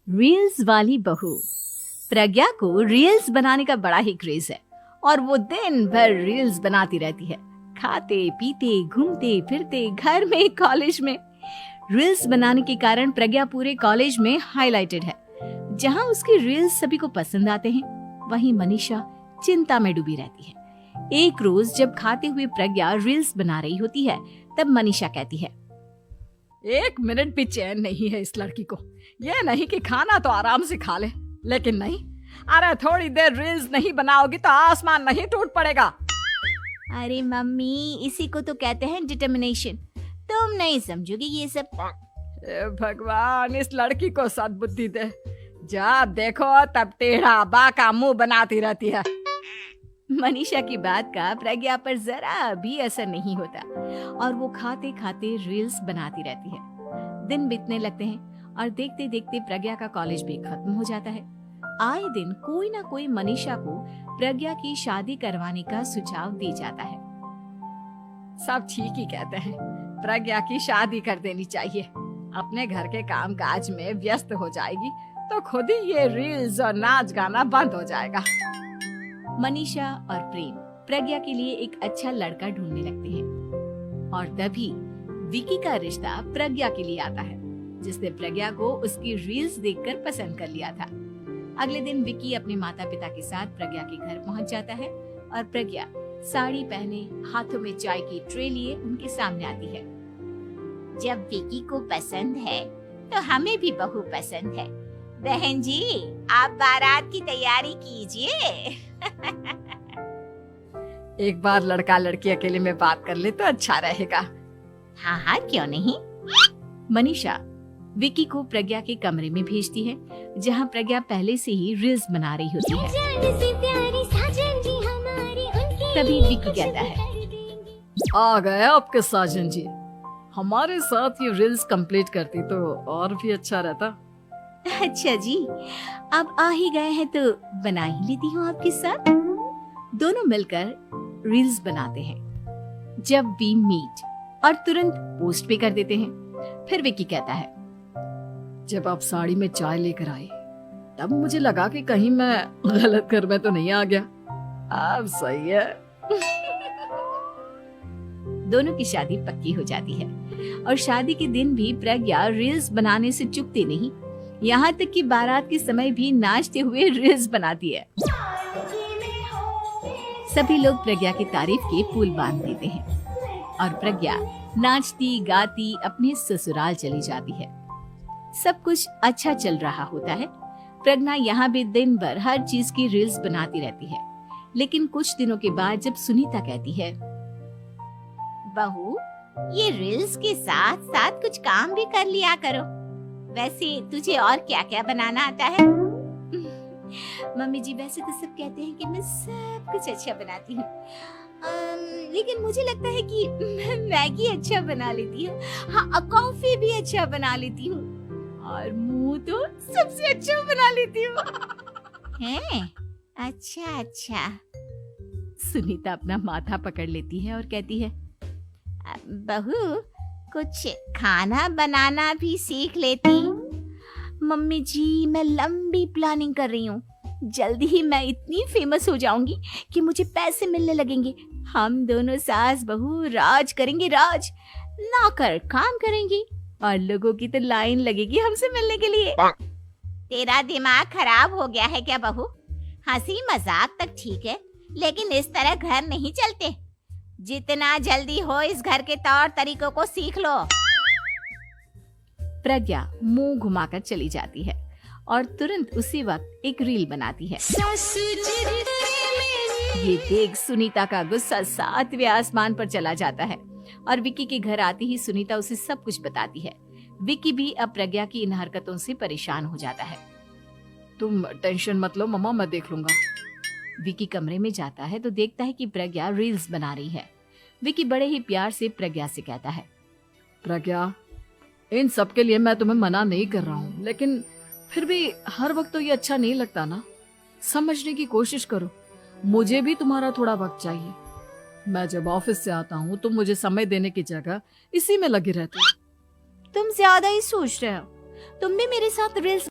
Reels वाली बहू। प्रज्ञा को रील्स बनाने का बड़ा ही क्रेज है और वो दिन भर रील्स बनाती रहती है। खाते पीते घूमते फिरते घर में कॉलेज में रील्स बनाने के कारण प्रज्ञा पूरे कॉलेज में हाईलाइटेड है। जहां उसकी रील्स सभी को पसंद आते हैं, वहीं मनीषा चिंता में डूबी रहती है। एक रोज जब खाते हुए प्रज्ञा रील्स बना रही होती है, तब मनीषा कहती है, एक मिनट भी चैन नहीं है इस लड़की को। ये नहीं कि खाना तो आराम से खा ले, लेकिन नहीं, अरे थोड़ी देर रील्स नहीं बनाओगी तो आसमान नहीं टूट पड़ेगा। अरे मम्मी, इसी को तो कहते हैं डिटर्मिनेशन। तुम नहीं समझोगी ये सब। ए भगवान, इस लड़की को सद्बुद्धि दे। जब देखो तब टेढ़ा बाका मुंह बनाती रहती है। मनीषा की बात का प्रज्ञा पर जरा भी असर नहीं होता और वो खाते खाते रील्स बनाती रहती है। दिन बीतने लगते हैं और देखते देखते प्रज्ञा का कॉलेज भी खत्म हो जाता है। आए दिन कोई ना कोई मनीषा को प्रज्ञा की शादी करवाने का सुझाव दे जाता है। सब ठीक ही कहते हैं, प्रज्ञा की शादी कर देनी चाहिए। अपने घर के काम काज में व्यस्त हो जाएगी तो खुद ही ये रील्स और नाच गाना बंद हो जाएगा। मनीषा और प्रेम प्रज्ञा के लिए एक अच्छा लड़का ढूंढने लगते हैं और तभी विकी का रिश्ता प्रज्ञा के लिए आता है, जिसने प्रज्ञा को उसकी रील्स देखकर पसंद कर लिया था। अगले दिन विकी अपने माता पिता के साथ प्रज्ञा के घर पहुंच जाता है और प्रज्ञा साड़ी पहने हाथों में चाय की ट्रे लिए उनके सामने आती है। जब विकी को पसंद है तो हमें भी बहू पसंद है। बहन जी, आप बारात की तैयारी कीजिए। एक बार लड़का लड़की अकेले में बात कर ले तो अच्छा रहेगा। हाँ हाँ, क्यों नहीं। मनीषा विकी को प्रज्ञा के कमरे में भेजती है, जहां प्रज्ञा पहले से ही रील्स बना रही होती है। तभी विकी कहता है, आ गए आपके साजन जी। हमारे साथ ये रील्स कंप्लीट करती तो और भी अच्छा रहता। अच्छा जी, अब आ ही गए हैं तो बना ही लेती हूँ आपके साथ। दोनों मिलकर रील्स बनाते हैं। जब वी मीट और तुरंत पोस्ट भी कर देते हैं। फिर विकी कहता है, जब आप साड़ी में चाय लेकर आई तब मुझे लगा कि कहीं मैं गलत घर में तो नहीं आ गया। अब सही है। दोनों की शादी पक्की हो जाती है और शादी के दिन भी प्रज्ञा रील्स बनाने से चूकती नहीं। यहाँ तक कि बारात के समय भी नाचते हुए रील्स बनाती है। सभी लोग प्रज्ञा की तारीफ के पुल बांध देते हैं और प्रज्ञा नाचती गाती अपने ससुराल चली जाती है। सब कुछ अच्छा चल रहा होता है। प्रज्ञा यहाँ भी दिन भर हर चीज की रील्स बनाती रहती है। लेकिन कुछ दिनों के बाद जब सुनीता कहती है, बहू, ये रील्स के साथ साथ कुछ काम भी कर लिया करो। वैसे तुझे और क्या क्या बनाना आता है? मम्मी जी, वैसे तो सब कहते हैं कि मैं सब कुछ अच्छा बनाती हूँ, लेकिन मुझे लगता है कि मैं मैगी अच्छा बना लेती हूँ। हाँ, कॉफी भी अच्छा बना लेती हूँ और मुंह तो सबसे अच्छा बना लेती हूँ। हैं? अच्छा अच्छा। सुनीता अपना माथा पकड़ लेती है और कहती है, बहू, कुछ खाना बनाना भी सीख लेती। मम्मी जी, मैं लंबी प्लानिंग कर रही हूँ। जल्दी ही मैं इतनी फेमस हो जाऊंगी कि मुझे पैसे मिलने लगेंगे। हम दोनों सास बहू राज करेंगे, राज। नौकर काम करेंगी और लोगों की तो लाइन लगेगी हमसे मिलने के लिए। तेरा दिमाग खराब हो गया है क्या बहू? हंसी मजाक तक ठीक है, लेकिन इस तरह घर नहीं चलते। जितना जल्दी हो इस घर के तौर तरीकों को सीख लो। प्रज्ञा मुंह घुमाकर चली जाती है और तुरंत उसी वक्त एक रील बनाती है। ये देख सुनीता का गुस्सा 7वें आसमान पर चला जाता है और विकी के घर आती ही सुनीता उसे सब कुछ बताती है। विकी भी अब प्रज्ञा की इन हरकतों से परेशान हो जाता है। तुम टेंशन मत लो मम्मा, मैं देख लूंगा। विकी कमरे में जाता है तो देखता है कि प्रज्ञा रील्स बना रही है। विकी बड़े ही प्यार से प्रज्ञा से कहता है, प्रज्ञा, इन सब के लिए मैं तुम्हें मना नहीं कर रहा हूँ, लेकिन फिर भी हर वक्त तो ये अच्छा नहीं लगता ना। समझने की कोशिश करो, मुझे भी तुम्हारा थोड़ा वक्त चाहिए। मैं जब ऑफिस से आता हूँ तो मुझे समय देने की जगह इसी में लगे रहते हो। तुम ज्यादा ही सोच रहे हो। तुम भी मेरे साथ रील्स